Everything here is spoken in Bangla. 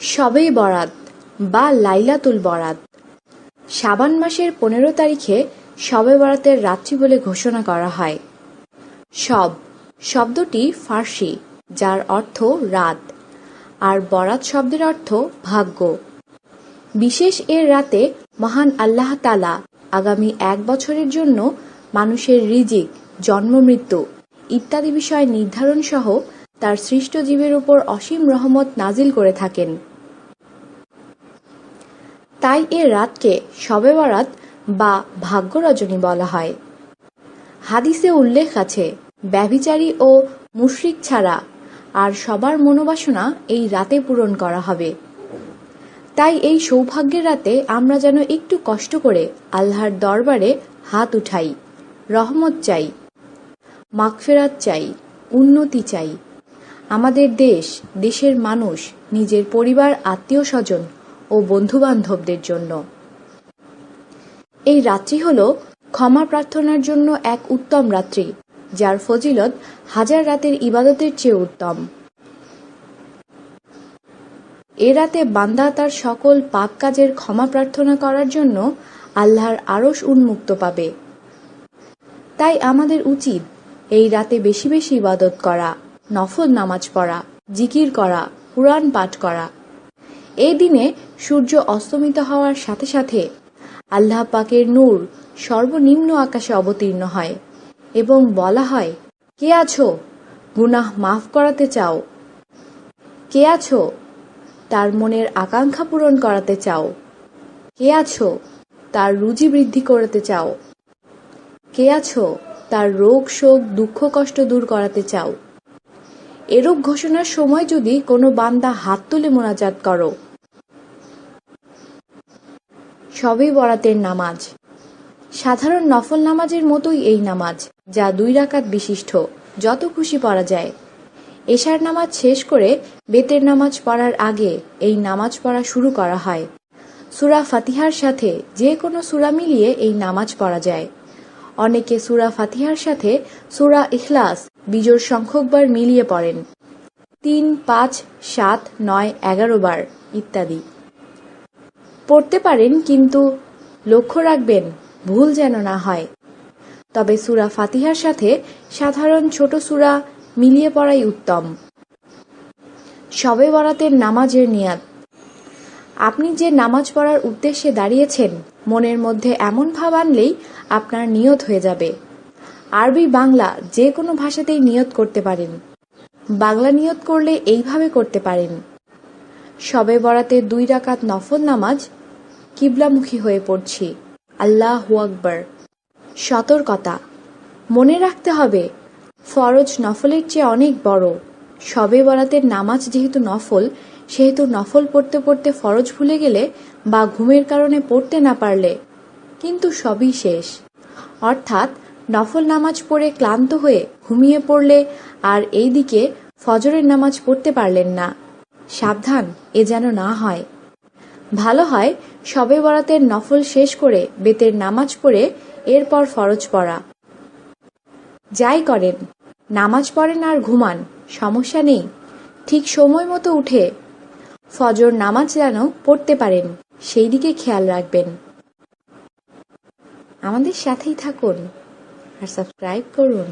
শবে বরাত বা লাইলাতুল বরাত শাবান মাসের ১৫ তারিখে শবে বরাতের রাত্রি বলে ঘোষণা করা হয়। শব শব্দটি ফার্সি, যার অর্থ রাত, আর বরাত শব্দের অর্থ ভাগ্য। বিশেষ এর রাতে মহান আল্লাহ তাআলা আগামী ১ বছরের জন্য মানুষের রিজিক, জন্ম-মৃত্যু ইত্যাদি বিষয় নির্ধারণ সহ তার সৃষ্ট জীবের উপর অসীম রহমত নাজিল করে থাকেন। তাই এ রাতকে শবে বরাত বা ভাগ্য রজনী বলা হয়। হাদিসে উল্লেখ আছে, ব্যভিচারী ও মুশরিক ছাড়া আর সবার মনোবাসনা এই রাতে পূরণ করা হবে। তাই এই সৌভাগ্যের রাতে আমরা যেন একটু কষ্ট করে আল্লাহর দরবারে হাত উঠাই, রহমত চাই, মাগফিরাত চাই, উন্নতি চাই। আমাদের দেশ, দেশের মানুষ, নিজের পরিবার, আত্মীয় স্বজন ও বন্ধুবান্ধবদের জন্য। এই রাত্রি হল ক্ষমা প্রার্থনার জন্য এক উত্তম রাত্রি, যার ফজিলত হাজার রাতের ইবাদতের চেয়ে উত্তম। এ রাতে বান্দা তার সকল পাপ কাজের ক্ষমা প্রার্থনা করার জন্য আল্লাহর আরশ উন্মুক্ত পাবে। তাই আমাদের উচিত এই রাতে বেশি বেশি ইবাদত করা, নফল নামাজ পড়া, জিকির করা, কুরআন পাঠ করা। এই দিনে সূর্য অস্তমিত হওয়ার সাথে সাথে আল্লাহ পাকের নূর সর্বনিম্ন আকাশে অবতীর্ণ হয় এবং বলা হয়, কে আছো গুনাহ মাফ করাতে চাও? কে আছো তার মনের আকাঙ্ক্ষা পূরণ করাতে চাও? কে আছো তার রুজি বৃদ্ধি করতে চাও? কে আছো তার রোগ শোক দুঃখ কষ্ট দূর করাতে চাও? এরূপ ঘোষণার সময় যদি কোনো বান্দা হাত তুলে মোনাজাত করো। শবে বরাতের নামাজ সাধারণ নফল নামাজের মতোই এই নামাজ, যা ২ রাকাত বিশিষ্ট, যত খুশি পড়া যায়। এশার নামাজ শেষ করে বেতের নামাজ পড়ার আগে এই নামাজ পড়া শুরু করা হয়। সূরা ফাতিহার সাথে যে কোনো সূরা মিলিয়ে এই নামাজ পড়া যায়। অনেকে সূরা ফাতিহার সাথে সূরা ইখলাস বিজোড় সংখ্যকবার মিলিয়ে পড়েন, ৩, ৫, ৭, ৯, ১১ বার ইত্যাদি পড়তে পারেন, কিন্তু লক্ষ্য রাখবেন ভুল যেন না হয়। তবে সূরা ফাতিহার সাথে সাধারণ ছোট সূরা মিলিয়ে পড়াই উত্তম। শবে বরাতের নামাজের নিয়াত। আপনি যে নামাজ পড়ার উদ্দেশ্যে দাঁড়িয়েছেন, মনের মধ্যে এমন ভাব আনলেই আপনার নিয়ত হয়ে যাবে। আরবি, বাংলা যে কোনো ভাষাতেই নিয়ত করতে পারেন। বাংলা নিয়ত করলে এইভাবে করতে পারেন: শবে বরাতে ২ রাকাত নফল নামাজ, কিবলামুখী হয়ে পড়ছি, আল্লাহু আকবার। সতর্কতা: মনে রাখতে হবে ফরজ নফলের চেয়ে অনেক বড়। শবে বরাতের নামাজ যেহেতু নফল, সেহেতু নফল পড়তে পড়তে ফরজ ভুলে গেলে বা ঘুমের কারণে পড়তে না পারলে কিন্তু সবই শেষ। অর্থাৎ নফল নামাজ পড়ে ক্লান্ত হয়ে ঘুমিয়ে পড়লে আর এইদিকে ফজরের নামাজ পড়তে পারলেন না। সাবধান, এ যেন না হয়। ভালো হয় শবে বরাতের নফল শেষ করে বেতের নামাজ পড়ে এরপর ফরজ পড়া। যাই করেন, নামাজ পড়েন আর ঘুমান, সমস্যা নেই। ঠিক সময় মতো উঠে ফজর নামাজ যেন পড়তে পারেন, সেই দিকে খেয়াল রাখবেন। আমাদের সাথেই থাকুন আর সাবস্ক্রাইব করুন।